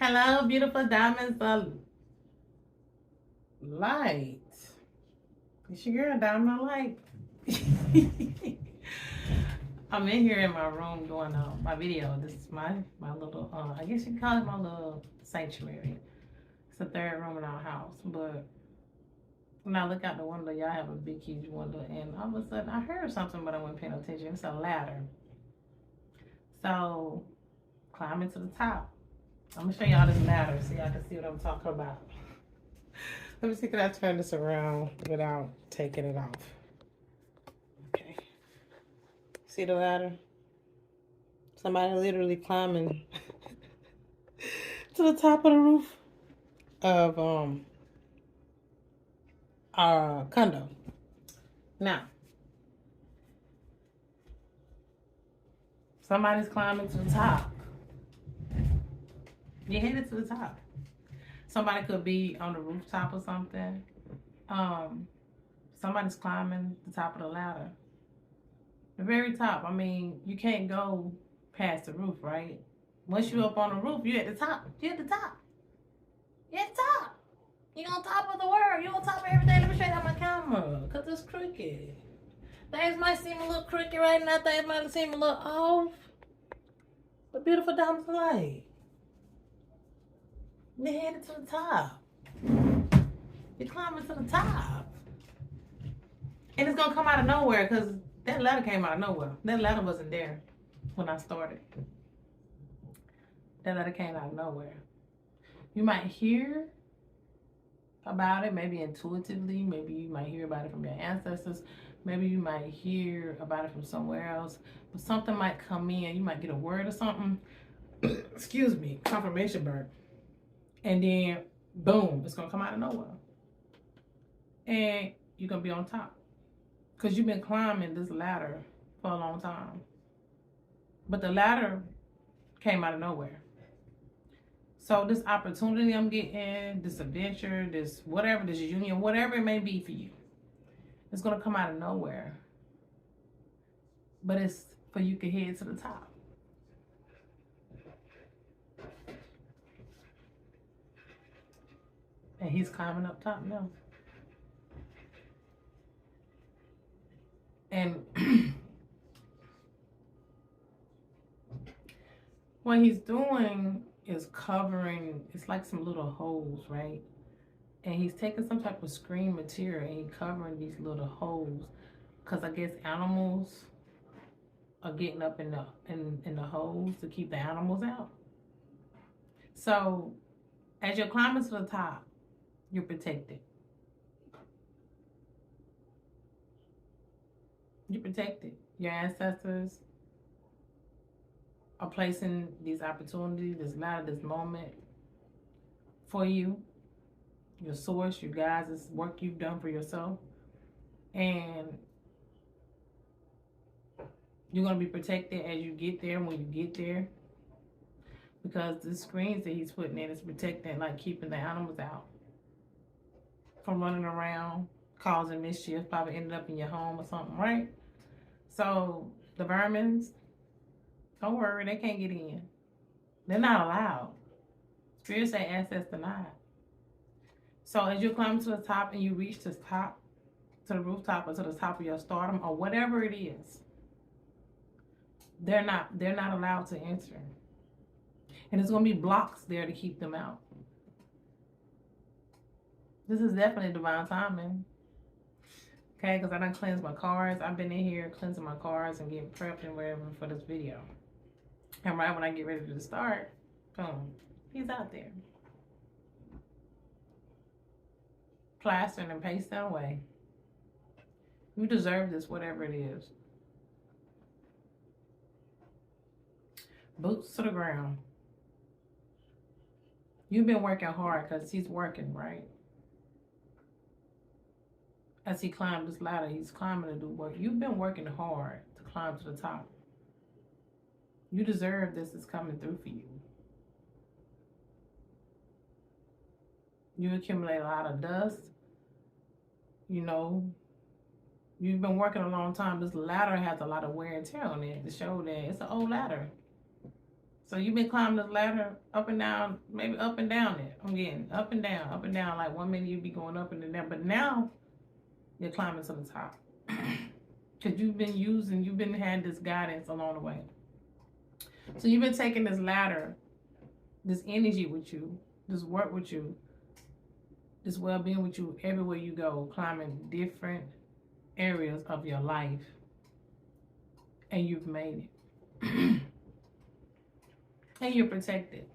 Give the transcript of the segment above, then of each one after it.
Hello, beautiful diamonds of light. It's your girl, Diamond Light. I'm in here in my room doing my video. This is my little, I guess you can call it my little sanctuary. It's the third room in our house. But when I look out the window, y'all have a big, huge window. And all of a sudden, I heard something, but I wasn't paying attention. It's a ladder. So, climbing to the top. I'm going to show y'all this ladder so y'all can see what I'm talking about. Let me see, can I turn this around without taking it off? Okay. See the ladder? Somebody literally climbing to the top of the roof of our condo. Now, somebody's climbing to the top. You're headed to the top. Somebody could be on the rooftop or something. Somebody's climbing the top of the ladder. The very top. I mean, you can't go past the roof, right? Once you're up on the roof, you're at the top. You're at the top. You're at the top. You're on top of the world. You're on top of everything. Let me show you on my camera. Because it's crooked. Things might seem a little crooked right now. Things might seem a little off. But beautiful diamonds of light. They're headed to the top. You're climbing to the top. And it's going to come out of nowhere because that ladder came out of nowhere. That ladder wasn't there when I started. That ladder came out of nowhere. You might hear about it, maybe intuitively. Maybe you might hear about it from your ancestors. Maybe you might hear about it from somewhere else. But something might come in. You might get a word or something. Excuse me, confirmation burn. And then, boom, it's going to come out of nowhere. And you're going to be on top. Because you've been climbing this ladder for a long time. But the ladder came out of nowhere. So this opportunity I'm getting, this adventure, this whatever, this union, whatever it may be for you, it's going to come out of nowhere. But it's for you to head to the top. And he's climbing up top now. And what he's doing is covering, it's like some little holes, right? And he's taking some type of screen material and he's covering these little holes. Because I guess animals are getting up in the holes to keep the animals out. So as you're climbing to the top, you're protected. You're protected. Your ancestors are placing these opportunities, this ladder, this moment for you. Your source, you guys, this work you've done for yourself. And you're going to be protected as you get there, when you get there. Because the screens that he's putting in is protecting, like keeping the animals out from running around, causing mischief, probably ended up in your home or something, right? So the vermins, don't worry, they can't get in. They're not allowed. Spirit say access denied. So as you climb to the top and you reach the top, to the rooftop or to the top of your stardom or whatever it is, they're not allowed to enter. And there's going to be blocks there to keep them out. This is definitely divine timing. Okay, because I done cleansed my cards. I've been in here cleansing my cards and getting prepped and whatever for this video. And right when I get ready to start, boom, he's out there. Plastering and pasting away. You deserve this, whatever it is. Boots to the ground. You've been working hard because he's working, right? As he climbed this ladder, he's climbing to do work. You've been working hard to climb to the top. You deserve this. Is coming through for you. You accumulate a lot of dust. You know, you've been working a long time. This ladder has a lot of wear and tear on it to show that it's an old ladder. So you've been climbing this ladder up and down, maybe up and down it. Again, up and down. Like 1 minute you'd be going up and down, but now you're climbing to the top. Because you've been had this guidance along the way. So you've been taking this ladder, this energy with you, this work with you, this well-being with you everywhere you go, climbing different areas of your life, and you've made it. And you're protected.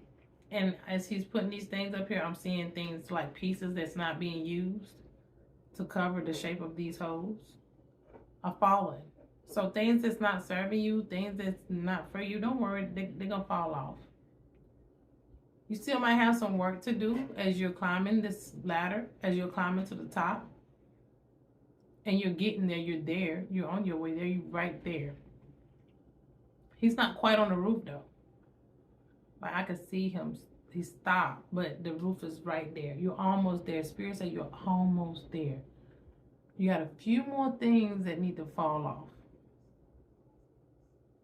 And as he's putting these things up here, I'm seeing things like pieces that's not being used to cover the shape of these holes are falling. So things that's not serving you, things that's not for you, don't worry, they're going to fall off. You still might have some work to do as you're climbing this ladder, as you're climbing to the top. And you're getting there, you're there, you're on your way there, you're right there. He's not quite on the roof though. Like I could see him, he stopped, but the roof is right there. You're almost there. Spirit said you're almost there. You got a few more things that need to fall off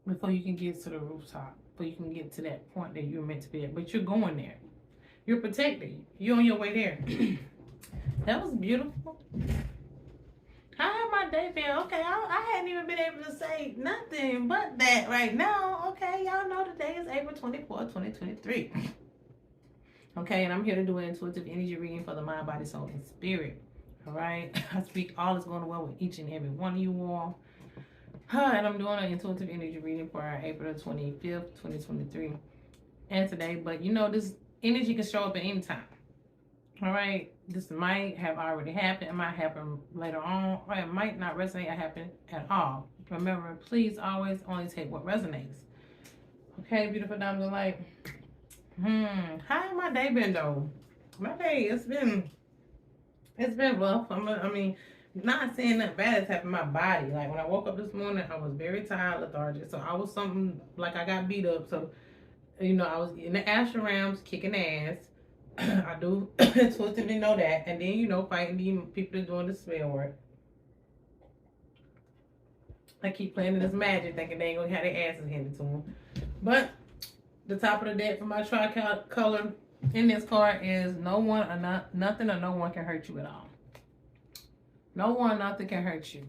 before you can get to the rooftop, before you can get to that point that you're meant to be at. But you're going there. You're protected. You're on your way there. That was beautiful. How have my day been? Okay, I hadn't even been able to say nothing but that right now. Okay, y'all know today is April 24th, 2023. Okay, and I'm here to do an intuitive energy reading for the mind, body, soul, and spirit. All right, I speak all is going well with each and every one of you all. And I'm doing an intuitive energy reading for our April 25th, 2023. And today, but you know, this energy can show up at any time. All right, this might have already happened. It might happen later on, or it might not resonate or happen at all. Remember, please always only take what resonates. Okay, beautiful diamonds of light. How has my day been though? My day, it's been rough. I mean, not saying that bad has happened to my body. Like when I woke up this morning, I was very tired, lethargic. So I was something like I got beat up. So, you know, I was in the astral realms kicking ass. I do intuitively know that. And then, you know, fighting these people that's doing the spell work. I keep playing this magic thinking they ain't gonna have their asses handed to them. But the top of the deck for my tricolor in this card is no one or nothing or no one can hurt you at all. No one, nothing can hurt you.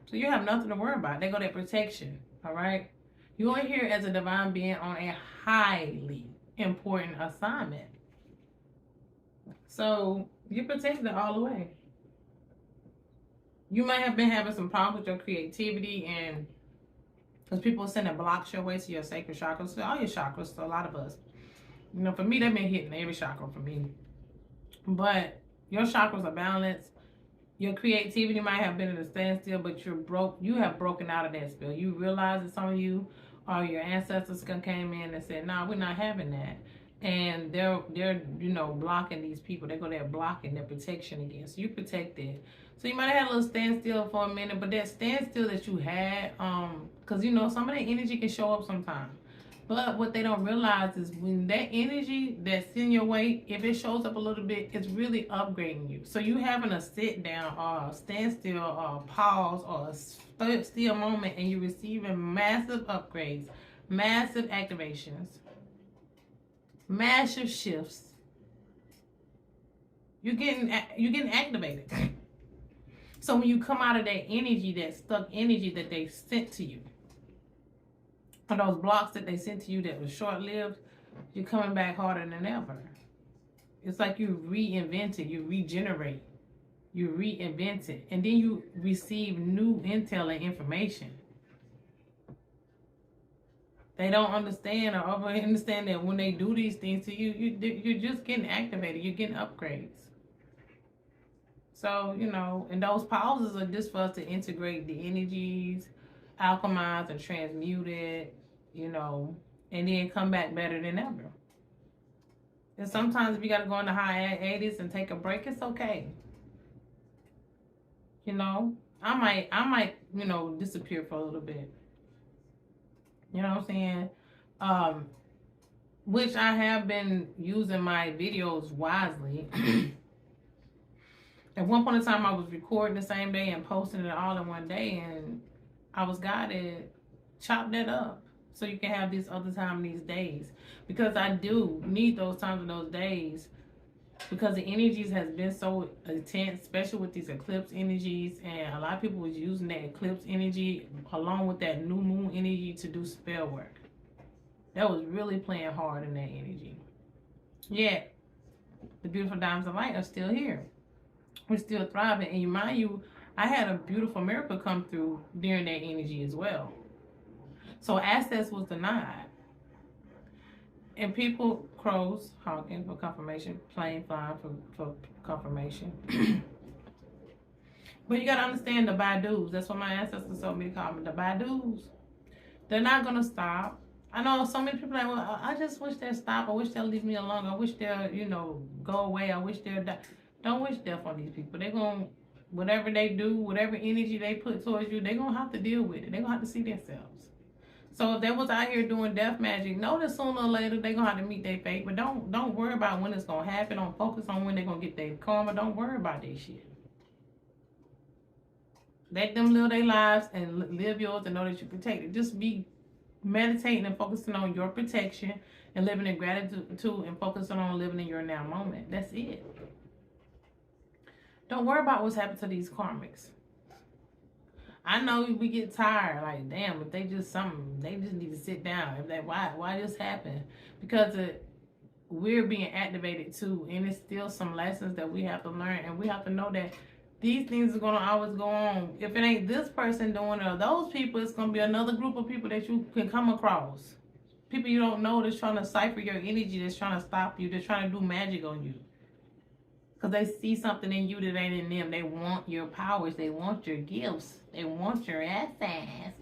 So you have nothing to worry about. They go their protection. All right. You are here as a divine being on a highly important assignment. So you're protected all the way. You might have been having some problems with your creativity, and because people are sending blocks your way to your sacred chakras, to all your chakras, to a lot of us. You know, for me, they've been hitting every chakra for me. But your chakras are balanced. Your creativity might have been at a standstill, but you have broken out of that spell. You realize that some of you or your ancestors came in and said, "No, we're not having that." And they're you know, blocking these people. They go there blocking their protection against. So you protected. So you might have had a little standstill for a minute, but that standstill that you had, because you know some of that energy can show up sometime. But what they don't realize is when that energy that's in your way, if it shows up a little bit, it's really upgrading you. So you having a sit down or a standstill or a pause or a still moment, and you're receiving massive upgrades, massive activations, massive shifts. You're getting activated. So when you come out of that energy, that stuck energy that they sent to you, or those blocks that they sent to you that was short-lived, you're coming back harder than ever. It's like you reinvented, you regenerate, you reinvent it, and then you receive new intel and information. They don't understand or understand that when they do these things to you, you're just getting activated. You're getting upgrades. So, you know, and those pauses are just for us to integrate the energies, alchemize and transmute it, you know, and then come back better than ever. And sometimes if you got to go into hiatus and take a break, it's okay. You know, I might, you know, disappear for a little bit. You know what I'm saying? Which I have been using my videos wisely. At one point in time, I was recording the same day and posting it all in one day, and I was guided, chop that up. so you can have this other time, these days. Because I do need those times and those days, because the energies has been so intense, especially with these eclipse energies, and a lot of people was using that eclipse energy along with that new moon energy to do spell work. That was really playing hard in that energy. Yet the beautiful diamonds of light are still here. We're still thriving. And mind you, I had a beautiful miracle come through during that energy as well. So access was denied. And people, crows, honking for confirmation, plane flying for confirmation. But you got to understand the Badus. That's what my ancestors told me to call them, the Badus. They're not going to stop. I know so many people are like, well, I just wish they'd stop. I wish they'll leave me alone. I wish they'll, go away. I wish they'll die. Don't wish death on these people. They're going to, whatever they do, whatever energy they put towards you, they're going to have to deal with it. They're going to have to see themselves. So if they was out here doing death magic, know that sooner or later they're going to have to meet their fate. But don't worry about when it's going to happen. Don't focus on when they're going to get their karma. Don't worry about that shit. Let them live their lives and live yours and know that you're protected. Just be meditating and focusing on your protection and living in gratitude and focusing on living in your now moment. That's it. Don't worry about what's happened to these karmics. I know we get tired, like, damn, if they just something, they just need to sit down. If they, why this happened? Because we're being activated too, and it's still some lessons that we have to learn, and we have to know that these things are gonna always go on. If it ain't this person doing it or those people, it's gonna be another group of people that you can come across. People you don't know that's trying to cipher your energy, that's trying to stop you, that's trying to do magic on you. Because they see something in you that ain't in them. They want your powers. They want your gifts. They want your assets.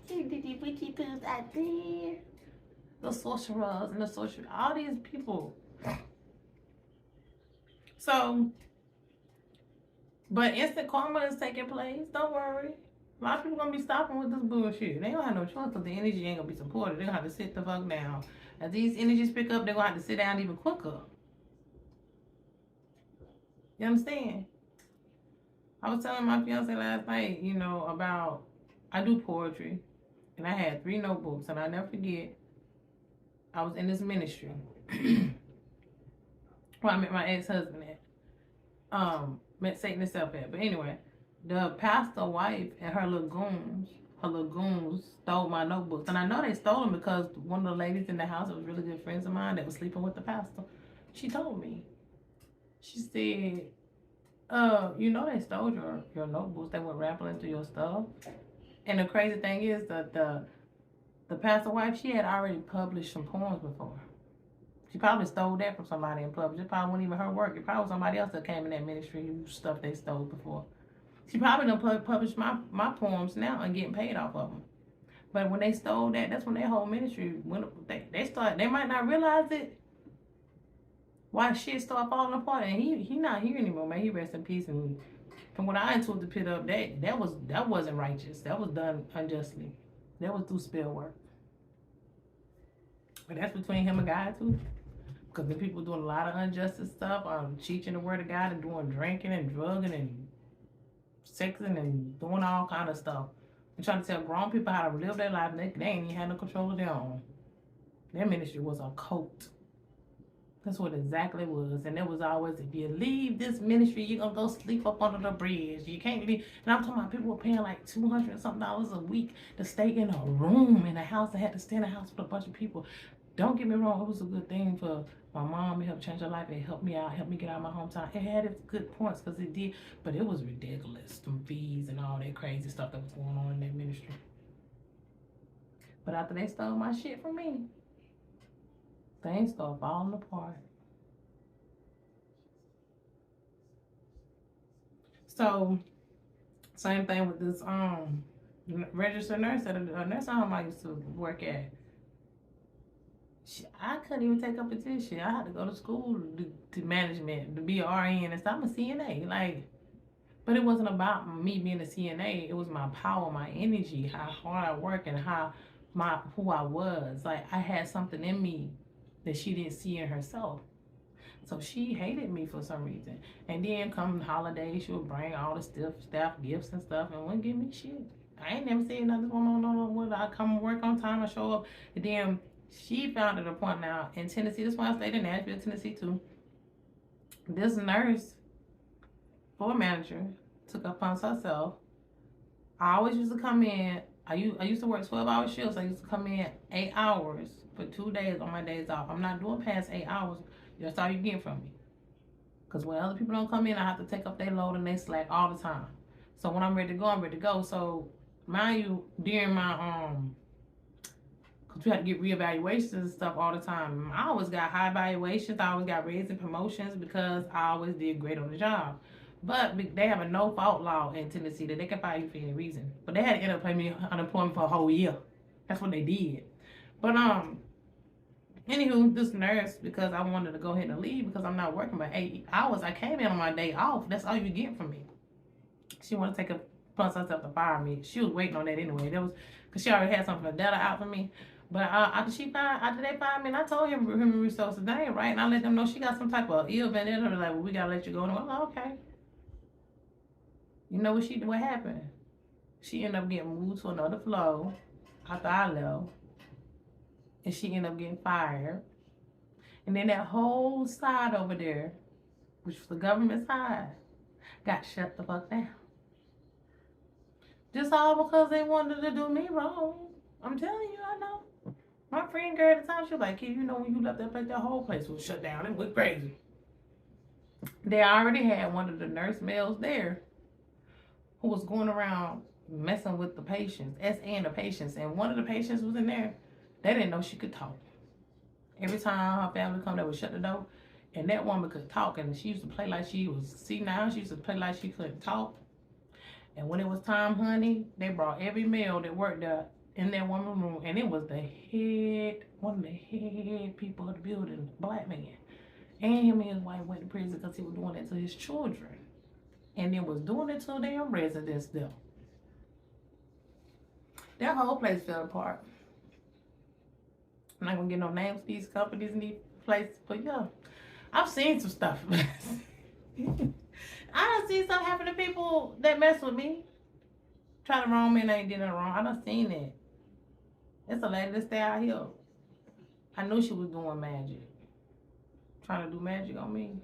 Out there. The sorcerers and the sorcerers. All these people. So, but instant karma is taking place. Don't worry. A lot of people going to be stopping with this bullshit. They don't have no choice because the energy ain't going to be supported. They're going to have to sit the fuck down. As these energies pick up, they're going to have to sit down even quicker. You understand? I was telling my fiance last night, about, I do poetry. And I had 3 notebooks. And I never forget, I was in this ministry. Well, I met my ex-husband at. Met Satan himself at. But anyway, the pastor wife and her lagoons stole my notebooks. And I know they stole them because one of the ladies in the house that was really good friends of mine that was sleeping with the pastor, she told me. She said, they stole your notebooks. They went rambling through your stuff. And the crazy thing is that the pastor wife, she had already published some poems before. She probably stole that from somebody and published. It probably wasn't even her work. It probably was somebody else that came in that ministry whose stuff they stole before. She probably done published my poems now and getting paid off of them. But when they stole that, that's when their whole ministry went. They might not realize it. Why shit start falling apart, and he not here anymore, man. He rest in peace. And from what I told the pit up, that wasn't righteous. That was done unjustly. That was through spell work. But that's between him and God too, because the people doing a lot of unjust stuff, teaching the word of God and doing drinking and drugging and sexing and doing all kind of stuff. And trying to tell grown people how to live their life, and they ain't even had no control of their own. Their ministry was a cult. That's what exactly it was. And it was always, if you leave this ministry, you're going to go sleep up under the bridge. You can't leave. And I'm talking about people were paying like $200 and something a week to stay in a room in a house. They had to stay in a house with a bunch of people. Don't get me wrong. It was a good thing for my mom. It helped change her life. It helped me out. Helped me get out of my hometown. It had its good points because it did. But it was ridiculous. Some fees and all that crazy stuff that was going on in that ministry. But after they stole my shit from me, things start falling apart. So, same thing with this registered nurse at a nursing home I used to work at. I couldn't even take up a petition. I had to go to school to management to be an RN and stuff. I'm a CNA, but it wasn't about me being a CNA. It was my power, my energy, how hard I work, and who I was. Like, I had something in me that she didn't see in herself. So she hated me for some reason. And then come holidays, she would bring all the staff gifts and stuff and wouldn't give me shit. I ain't never seen nothing. This woman, no, I come work on time, I show up. And then she found an appointment out in Tennessee. That's why I stayed in Nashville, Tennessee, too. This nurse, floor manager, took upon herself. I always used to come in. I used to work 12-hour shifts. I used to come in 8 hours for 2 days on my days off. I'm not doing past 8 hours. That's all you get from me. Because when other people don't come in, I have to take up their load and they slack all the time. So when I'm ready to go, I'm ready to go. So mind you, during my because we had to get reevaluations and stuff all the time. I always got high evaluations. I always got raises and promotions because I always did great on the job. But they have a no-fault law in Tennessee that they can fire you for any reason. But they had to end up paying me unemployment for a whole year. That's what they did. But anywho, this nurse, because I wanted to go ahead and leave because I'm not working by 8 hours. I came in on my day off. That's all you get from me. She wanted to take upon herself to fire me. She was waiting on that anyway. That was because she already had something for data out for me. But after they fired me, and I told him human resources, they ain't right, and I let them know she got some type of ill event in her. Like, well, we gotta let you go. And I'm like, okay. You know what happened? She ended up getting moved to another floor after I left. And she ended up getting fired. And then that whole side over there, which was the government side, got shut the fuck down. Just all because they wanted to do me wrong. I'm telling you, I know. My friend girl at the time, she was like, kid, you know when you left that place, that whole place was shut down. It went crazy. They already had one of the nurse males there who was going around messing with the patients, and the patients. And one of the patients was in there. They didn't know she could talk. Every time her family come, they would shut the door. And that woman could talk. And she used to play like she was senile. She used to play like she couldn't talk. And when it was time, honey, they brought every male that worked there in that woman's room. And it was one of the head people of the building, black man. And him and his wife went to prison because he was doing it to his children. And then was doing it to their residents there. That whole place fell apart. I'm not gonna get no names for these companies in these places, but yeah, I've seen some stuff. I done seen stuff happen to people that mess with me. Try to wrong me and I ain't did nothing wrong. I done seen it. It's a lady that stay out here. I knew she was doing magic. Trying to do magic on me.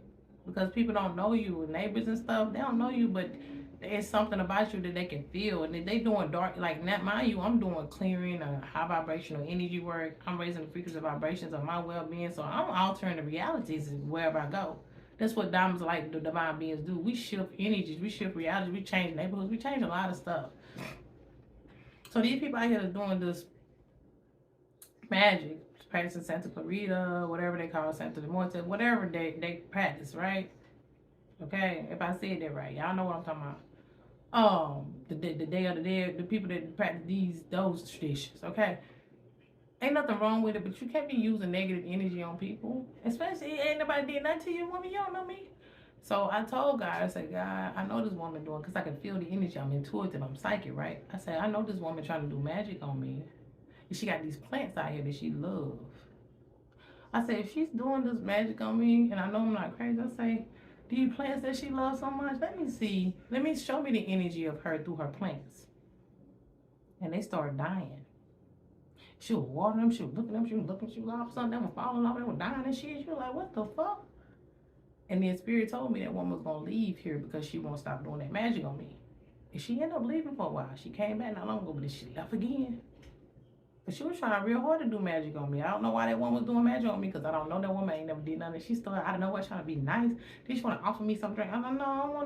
Because people don't know you, neighbors and stuff, they don't know you, but there's something about you that they can feel. And if they doing dark, like, not mind you, I'm doing clearing, high vibrational energy work. I'm raising the frequency vibrations of my well-being. So I'm altering the realities wherever I go. That's what diamonds like the divine beings do. We shift energies, we shift realities, we change neighborhoods, we change a lot of stuff. So these people out here are doing this magic, practicing Santa Clarita, whatever they call Santa de Muerte, whatever they practice, right? Okay, if I said that right, y'all know what I'm talking about. The Day of the Dead, the people that practice those traditions, okay? Ain't nothing wrong with it, but you can't be using negative energy on people. Especially, ain't nobody did nothing to you, woman, you don't know me. So I told God, I said, God, I know this woman doing, because I can feel the energy, I'm intuitive, I'm psychic, right? I said, I know this woman trying to do magic on me. And she got these plants out here that she loves. I said, if she's doing this magic on me, and I know I'm not crazy, I say, these plants that she loves so much, let me show me the energy of her through her plants. And they started dying. She would water them, she would look at them, she would look at them, all of a sudden they were falling off, they were dying and shit. She was like, what the fuck? And then Spirit told me that woman was gonna leave here because she won't stop doing that magic on me. And she ended up leaving for a while. She came back not long ago, but then she left again. But she was trying real hard to do magic on me. I don't know why that woman was doing magic on me, because I don't know that woman. I ain't never did nothing. She started out of nowhere trying to be nice. Then she want to offer me some drink. I'm like, no.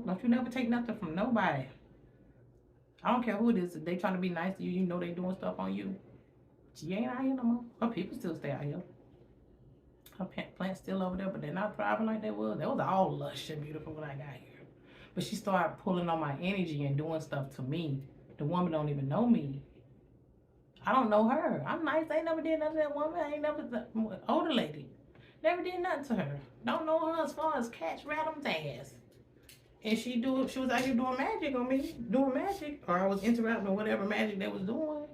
Don't you never take nothing from nobody. I don't care who it is. If they trying to be nice to you, you know they doing stuff on you. She ain't out here no more. Her people still stay out here. Her plant's still over there, but they're not thriving like they was. They was all lush and beautiful when I got here. But she started pulling on my energy and doing stuff to me. The woman don't even know me. I don't know her. I'm nice. I ain't never did nothing to that woman. I ain't never, older lady. Never did nothing to her. Don't know her as far as catch Radham's ass. And she was out here doing magic on me. Doing magic. Or I was interrupting or whatever magic they was doing.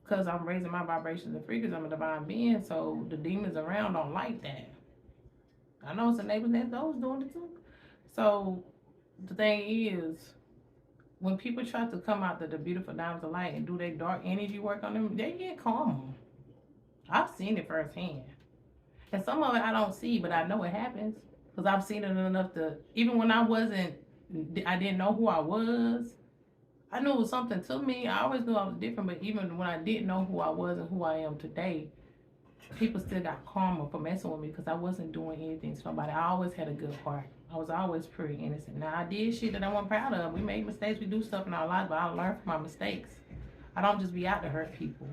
Because I'm raising my vibrations and frequencies. I'm a divine being. So the demons around don't like that. I know some neighbors next door was doing it too. So the thing is, when people try to come out the beautiful diamonds of light and do their dark energy work on them, they get karma. I've seen it firsthand. And some of it I don't see, but I know it happens. Because I've seen it enough to, even when I didn't know who I was, I knew it was something to me. I always knew I was different, but even when I didn't know who I was and who I am today, people still got karma for messing with me because I wasn't doing anything to nobody. I always had a good heart. I was always pretty innocent. Now, I did shit that I wasn't proud of. We make mistakes. We do stuff in our lives, but I learn from my mistakes. I don't just be out to hurt people.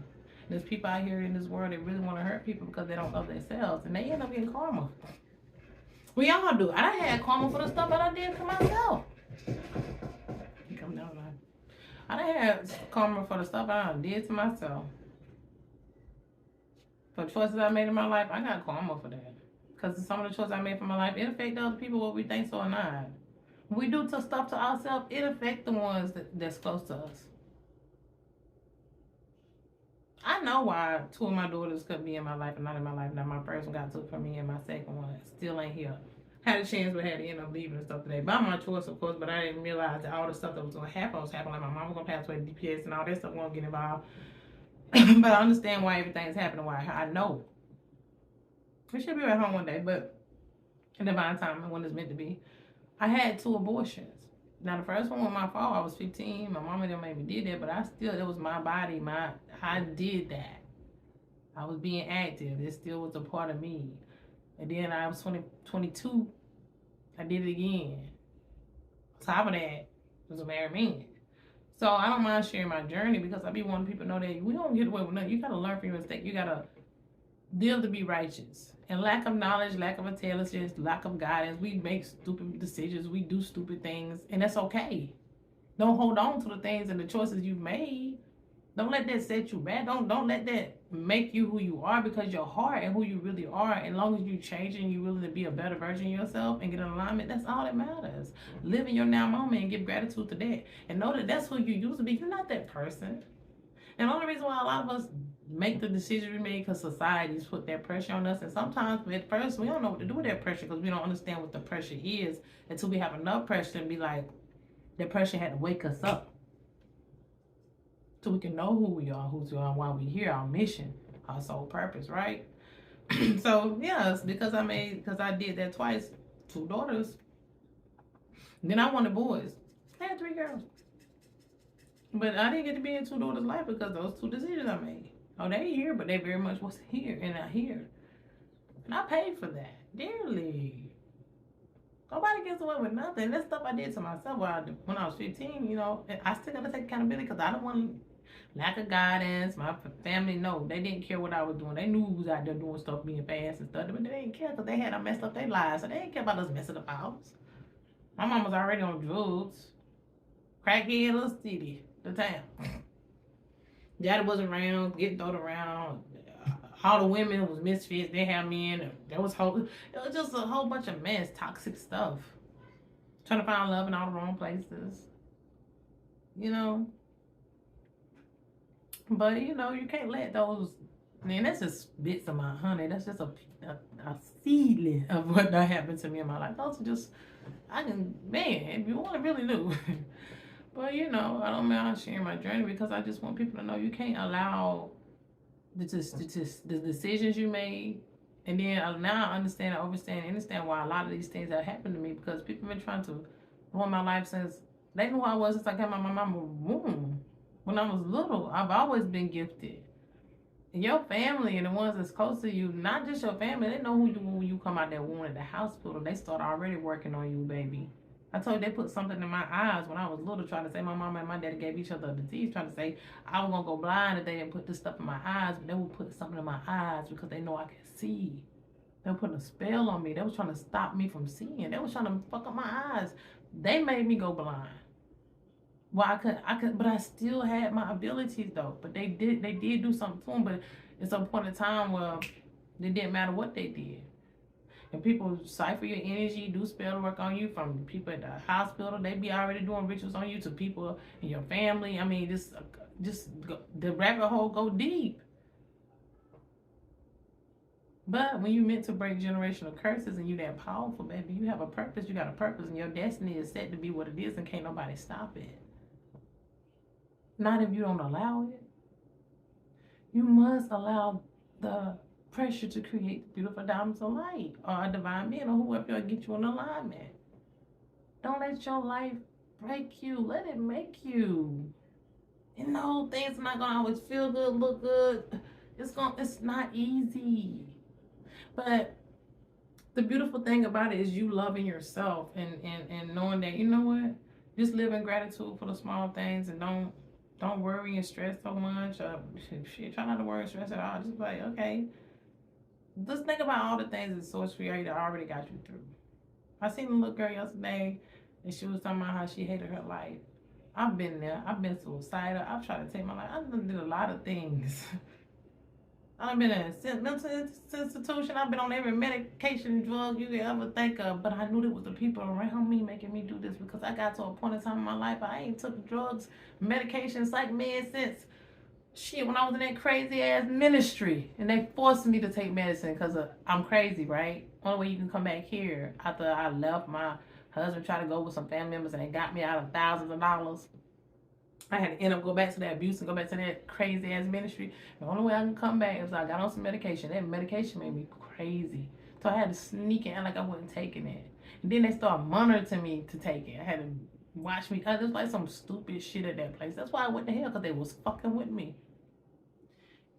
There's people out here in this world that really want to hurt people because they don't love themselves, and they end up getting karma. We all do. I had karma for the stuff that I did to myself. You come down, man. I done had karma for the stuff I did to myself. For choices I made in my life, I got karma for that. Because some of the choices I made for my life, it affects other people whether we think so or not. When we do stuff to ourselves, it affects the ones that's close to us. I know why two of my daughters could be in my life and not in my life. Now my first one got took from me and my second one still ain't here. Had a chance but had to end up leaving and stuff today. By my choice, of course, but I didn't realize that all the stuff that was going to happen was happening. Like my mom was going to pass away to DPS and all that stuff won't get involved. But I understand why everything's happening, why I know. We should be at home one day, but in divine time and when it's meant to be. I had 2 abortions. Now the first one was my fault. I was 15. My mama didn't make me do that, but it was my body. I did that. I was being active. It still was a part of me. And then I was 22. I did it again. On top of that, was a married man. So I don't mind sharing my journey because I be wanting people to know that we don't get away with nothing. You gotta learn from your mistake. You gotta deal to be righteous. And lack of knowledge, lack of intelligence, lack of guidance, we make stupid decisions, we do stupid things, and that's okay. Don't hold on to the things and the choices you've made. Don't let that set you back. Don't let that make you who you are, because your heart and who you really are, as long as you change and you willing to be a better version of yourself and get in alignment, that's all that matters. Live in your now moment and give gratitude to that. And know that that's who you used to be. You're not that person. And the only reason why a lot of us make the decisions we make because society's put that pressure on us. And sometimes at first we don't know what to do with that pressure because we don't understand what the pressure is until we have enough pressure and be like, that pressure had to wake us up. So we can know who we are, who's we are, why we're here, our mission, our sole purpose, right? So yes, because I did that twice, 2 daughters. And then I wanted boys. I had 3 girls. But I didn't get to be in 2 daughters' life because those 2 decisions I made. Oh, they here, but they very much was here and not here. And I paid for that dearly. Nobody gets away with nothing. That's stuff I did to myself when I was 15, you know. And I still got to take accountability because I don't want lack of guidance. My family, no, they didn't care what I was doing. They knew who was out there doing stuff, being fast and stuff, but they didn't care because they had messed up their lives. So they didn't care about us messing up ours. My mom was already on drugs. Crackhead little city, the town. Daddy wasn't around, getting thrown around. All the women was misfits. They had men. It was just a whole bunch of mess, toxic stuff. Trying to find love in all the wrong places. You know? But, you know, you can't let those... Man, that's just bits of my honey. That's just a seedling of what that happened to me in my life. Those are just... Man, if you want to really know. But, you know, I don't mind sharing my journey because I just want people to know you can't allow the decisions you made. And then now I understand why a lot of these things have happened to me, because people have been trying to ruin my life since they knew who I was since I came out of my mama's womb. When I was little, I've always been gifted. And your family and the ones that's close to you, not just your family, they know who you when you come out that womb at the hospital. They start already working on you, baby. I told you they put something in my eyes when I was little, trying to say my mama and my daddy gave each other a disease, trying to say I was going to go blind if they didn't put this stuff in my eyes. But they would put something in my eyes because they know I can see. They were putting a spell on me. They was trying to stop me from seeing. They was trying to fuck up my eyes. They made me go blind. Well, I could, but I still had my abilities though. But they did do something to them. But it's a point in time where it didn't matter what they did. And people cipher your energy, do spell work on you, from people at the hospital. They be already doing rituals on you, to people in your family. I mean, the rabbit hole go deep. But when you meant to break generational curses and you that powerful, baby, you have a purpose. You got a purpose, and your destiny is set to be what it is, and can't nobody stop it. Not if you don't allow it. You must allow the pressure to create the beautiful diamonds of light, or a divine being, or whoever will get you in alignment. Don't let your life break you. Let it make you. And no, things are not gonna always feel good, look good. It's not easy. But the beautiful thing about it is you loving yourself and knowing that, you know what? Just live in gratitude for the small things, and don't worry and stress so much. Shit, try not to worry and stress at all. Just like, okay, just think about all the things that Source Creator already got you through. I seen a little girl yesterday, and she was talking about how she hated her life. I've been there. I've been suicidal. I've tried to take my life. I've done did a lot of things. I've been in a mental institution. I've been on every medication, drug you could ever think of. But I knew there was the people around me making me do this, because I got to a point in time in my life I ain't took drugs, medications, like meds since shit when I was in that crazy ass ministry, and they forced me to take medicine because I'm crazy, right? Only way you can come back here after I left, my husband tried to go with some family members and they got me out of thousands of dollars. I had to end up go back to that abuse and go back to that crazy ass ministry. The only way I can come back is I got on some medication. That medication made me crazy. So I had to sneak in like I wasn't taking it. And then they started monitoring me to take it. I had to watch me. It was like some stupid shit at that place. That's why I went to hell, because they was fucking with me.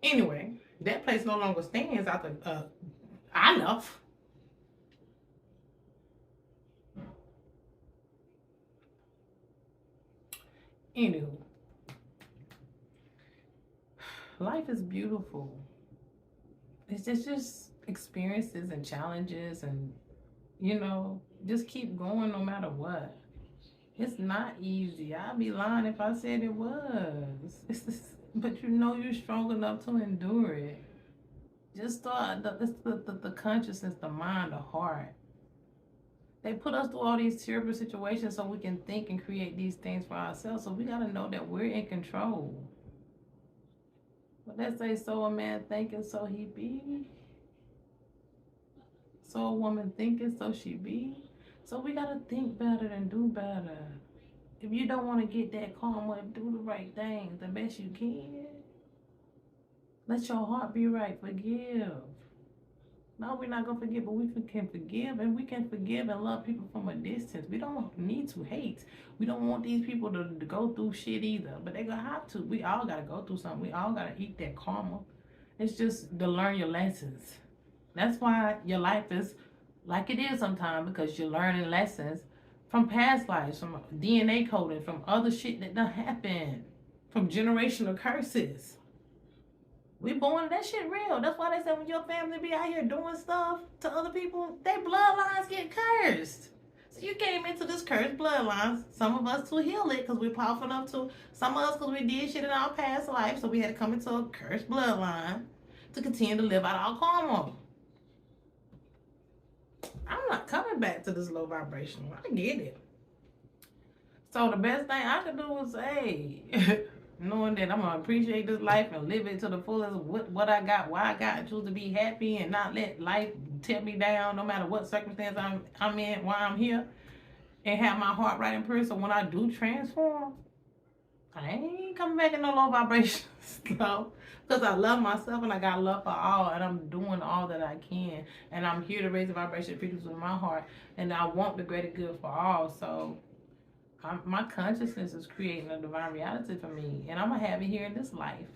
Anyway, that place no longer stands after I left. Anywho, life is beautiful. It's just experiences and challenges, and just keep going no matter what. It's not easy. I'd be lying if I said it was. But you're strong enough to endure it. Just start the consciousness, the mind, the heart. They put us through all these terrible situations so we can think and create these things for ourselves. So we got to know that we're in control. But let's say, so a man thinketh, so he be. So a woman thinketh, so she be. So we got to think better and do better. If you don't want to get that karma, do the right things the best you can. Let your heart be right. Forgive. No, we're not going to forget, but we can forgive, and we can forgive and love people from a distance. We don't need to hate. We don't want these people to go through shit either, but they're going to have to. We all got to go through something. We all got to eat that karma. It's just to learn your lessons. That's why your life is like it is sometimes, because you're learning lessons from past lives, from DNA coding, from other shit that done happened, from generational curses. We born, that shit real. That's why they say when your family be out here doing stuff to other people, their bloodlines get cursed. So you came into this cursed bloodlines. Some of us to heal it because we're powerful enough to. Some of us because we did shit in our past life, so we had to come into a cursed bloodline to continue to live out our karma. I'm not coming back to this low vibration. I get it. So the best thing I could do is, hey, knowing that I'm gonna appreciate this life and live it to the fullest. What I got, why I got, choose to be happy and not let life tear me down, no matter what circumstance I'm in, why I'm here, and have my heart right and pure. So when I do transform, I ain't coming back in no low vibrations, no. Because I love myself and I got love for all, and I'm doing all that I can, and I'm here to raise the vibration of frequency with my heart, and I want the greater good for all. So my consciousness is creating a divine reality for me, and I'm gonna have it here in this life.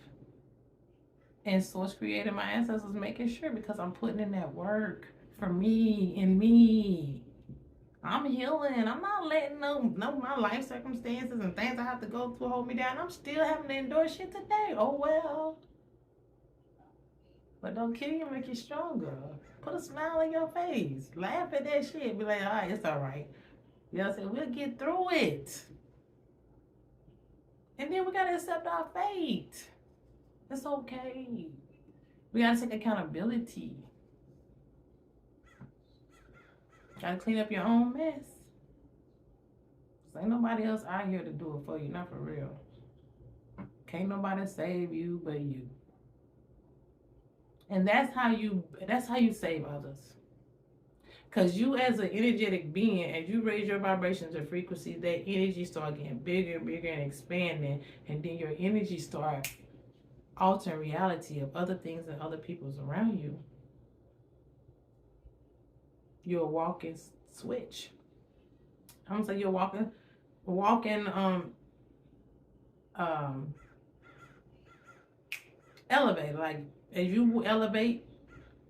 And Source Creator, my ancestors, making sure, because I'm putting in that work for me and me. I'm healing. I'm not letting no my life circumstances and things I have to go through hold me down. I'm still having to endure shit today. Oh well. But don't kill you, make you stronger. Put a smile on your face. Laugh at that shit. Be like, all right, it's all right. You know what I'm saying? We'll get through it. And then we gotta accept our fate. It's okay. We gotta take accountability. Gotta clean up your own mess. Ain't nobody else out here to do it for you, not for real. Can't nobody save you but you. And that's how you save others. Because you as an energetic being, as you raise your vibrations and frequencies, that energy start getting bigger and bigger and expanding. And then your energy start altering reality of other things and other people's around you. You're a walking switch. I'm gonna say you're walking um elevator. Like as you elevate,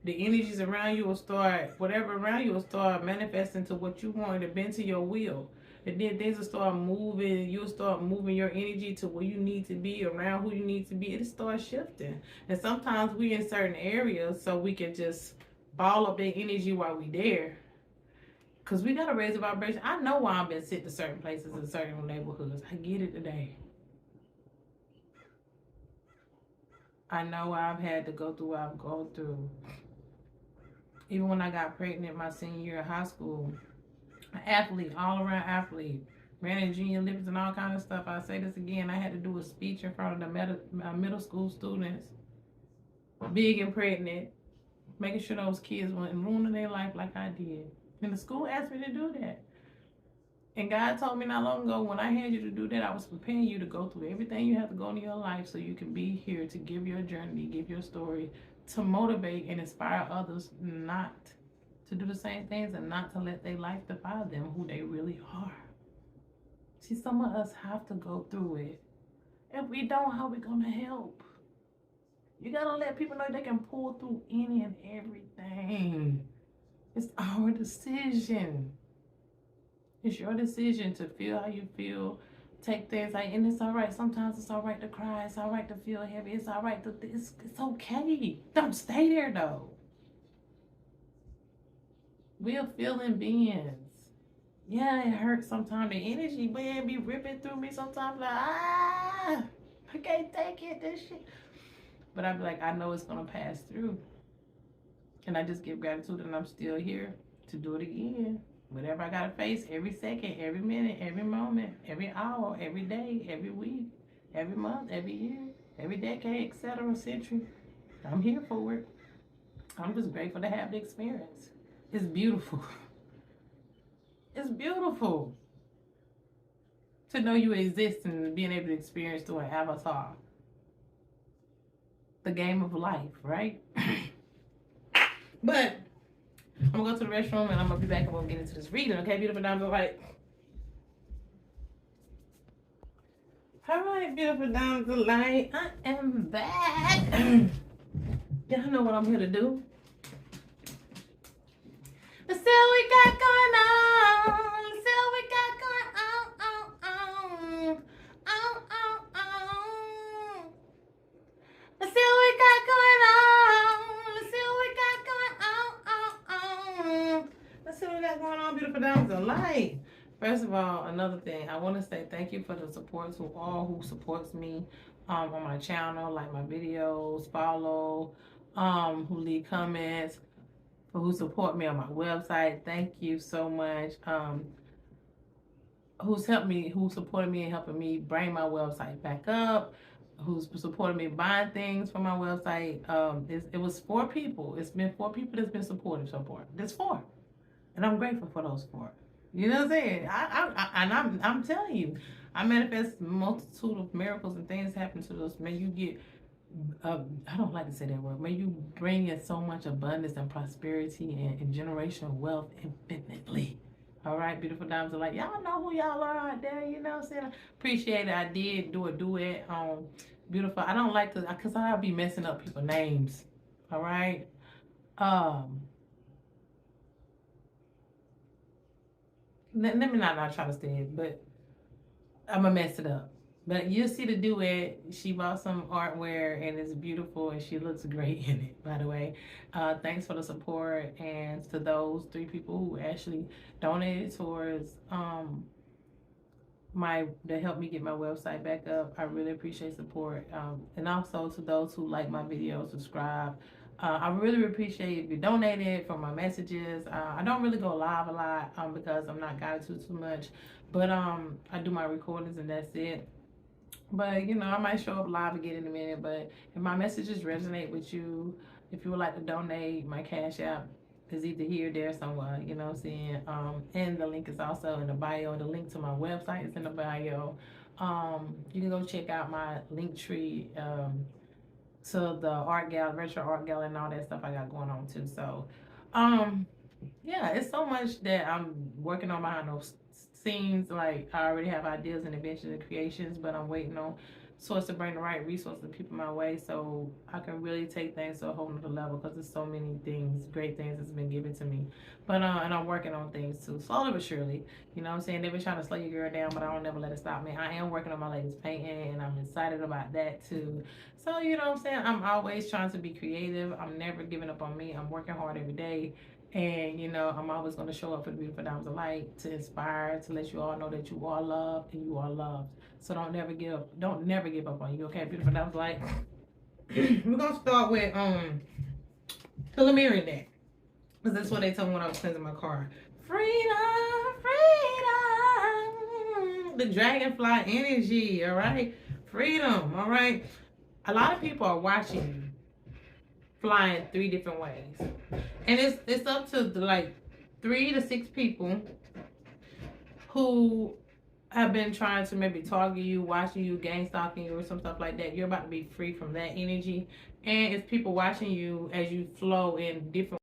the energies around you will start, whatever around you will start manifesting to what you want to bend to your will. And then things will start moving. You'll start moving your energy to where you need to be, around who you need to be. It'll start shifting. And sometimes we in certain areas so we can just ball up their energy while we there. Because we got to raise the vibration. I know why I've been sent to certain places in certain neighborhoods. I get it today. I know I've had to go through what I've gone through. Even when I got pregnant my senior year of high school, an athlete, all around athlete, ran in junior Olympics and all kind of stuff. I say this again, I had to do a speech in front of the middle school students, big and pregnant, making sure those kids weren't ruining their life like I did. And the school asked me to do that. And God told me not long ago, when I had you to do that, I was preparing you to go through everything you have to go in your life so you can be here to give your journey, give your story, to motivate and inspire others not to do the same things and not to let their life define them who they really are. See, some of us have to go through it. If we don't, how are we going to help? You got to let people know they can pull through any and everything. It's our decision. It's your decision to feel how you feel. Take things like, and it's all right. Sometimes it's all right to cry. It's all right to feel heavy. It's all right to, it's okay. Don't stay there though. We're feeling beings. Yeah, it hurts sometimes. The energy, man, be ripping through me sometimes. Like, I can't take it, this shit. But I be like, I know it's going to pass through. And I just give gratitude that I'm still here to do it again. Whatever I got to face every second, every minute, every moment, every hour, every day, every week, every month, every year, every decade, etc., century. I'm here for it. I'm just grateful to have the experience. It's beautiful. It's beautiful to know you exist and being able to experience through an avatar. The game of life, right? But I'm gonna go to the restroom and I'm gonna be back and we'll get into this reading, okay? Beautiful diamonds of light. All right, beautiful diamonds of light. I am back. Y'all know what I'm here to do. Let's see what we got going on. Let's see what we got going on. Let's see what we got going on. Let's see what we got going on. Let's see what we got going on, beautiful diamonds of light. First of all, another thing, I want to say thank you for the support to all who supports me on my channel, like my videos, follow, who leave comments, who support me on my website. Thank you so much. Who's helped me, who supported me and helping me bring my website back up, who's supported me buying things for my website. It was 4 people. It's been 4 people that's been supportive so far. There's 4. And I'm grateful for those 4. You know what I'm saying? I'm telling you, I manifest a multitude of miracles and things happen to those. May you get, I don't like to say that word. May you bring in so much abundance and prosperity and generational wealth infinitely. All right, beautiful diamonds are like, y'all know who y'all are out there. You know what I'm saying? Appreciate it. I did do a duet on beautiful. I don't like to, because I'll be messing up people's names. All right. Let me not try to say it, but I'm gonna mess it up. But you'll see the duet. She bought some artware and it's beautiful and she looks great in it, by the way. Thanks for the support, and to those 3 people who actually donated towards that helped me get my website back up. I really appreciate support. And also to those who like my videos, subscribe. I really appreciate if you donated for my messages. I don't really go live a lot because I'm not guided too much. But I do my recordings and that's it. But, you know, I might show up live again in a minute. But if my messages resonate with you, if you would like to donate, my Cash App is either here or there somewhere, you know what I'm saying? And the link is also in the bio. The link to my website is in the bio. You can go check out my link tree to the art gallery, retro art gallery, and all that stuff I got going on too. So, yeah, it's so much that I'm working on behind those scenes. Like, I already have ideas and inventions and creations, but I'm waiting on source to bring the right resources and people my way so I can really take things to a whole nother level, because there's so many things, great things that's been given to me. But and I'm working on things too, slowly but surely. You know what I'm saying? They've been trying to slow your girl down, but I don't never let it stop me. I am working on my latest painting, and I'm excited about that too. So, you know what I'm saying? I'm always trying to be creative. I'm never giving up on me. I'm working hard every day. And, you know, I'm always going to show up for the beautiful diamonds of light, to inspire, to let you all know that you are loved and you are loved. So don't never give up. Don't never give up on you. Okay, beautiful diamonds of light. We're going to start with the Lemire deck, because that's what they told me when I was cleansing my car. Freedom, freedom. The dragonfly energy, all right? Freedom, all right? A lot of people are watching you flying 3 different ways. And it's up to like 3 to 6 people who have been trying to maybe target you, watching you, gang stalking you, or some stuff like that. You're about to be free from that energy. And it's people watching you as you flow in different